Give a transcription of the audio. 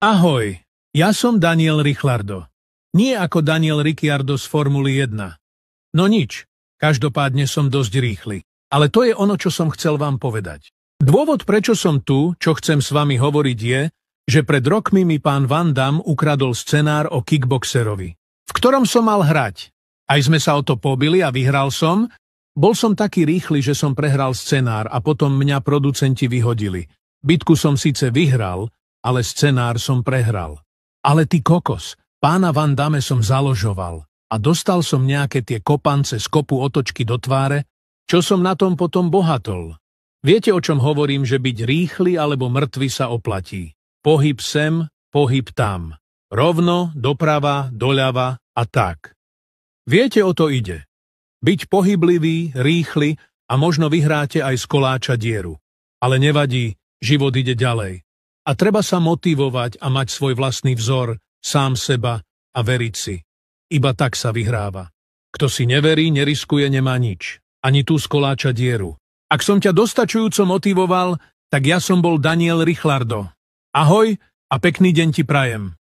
Ahoj, ja som Daniel Ricciardo. Nie ako Daniel Ricciardo z Formuly 1. No nič, každopádne som dosť rýchly. Ale to je ono, čo som chcel vám povedať. Dôvod, prečo som tu, čo chcem s vami hovoriť je, že pred rokmi mi pán Van Damme ukradol scenár o kickboxerovi, v ktorom som mal hrať. Aj sme sa o to pobili a vyhral som. Bol som taký rýchly, že som prehral scenár a potom mňa producenti vyhodili. Bitku som síce vyhral, ale scenár som prehral. Ale ty kokos, pána Van Damme som založoval a dostal som nejaké tie kopance z kopu otočky do tváre, čo som na tom potom bohatol. Viete, o čom hovorím, že byť rýchly alebo mŕtvy sa oplatí. Pohyb sem, pohyb tam. Rovno, doprava, doľava a tak. Viete, o to ide. Byť pohyblivý, rýchly a možno vyhráte aj z koláča dieru. Ale nevadí, život ide ďalej. A treba sa motivovať a mať svoj vlastný vzor, sám seba a veriť si. Iba tak sa vyhráva. Kto si neverí, neriskuje, nemá nič. Ani tú z koláča dieru. Ak som ťa dostačujúco motivoval, tak ja som bol Daniel Ricciardo. Ahoj a pekný deň ti prajem.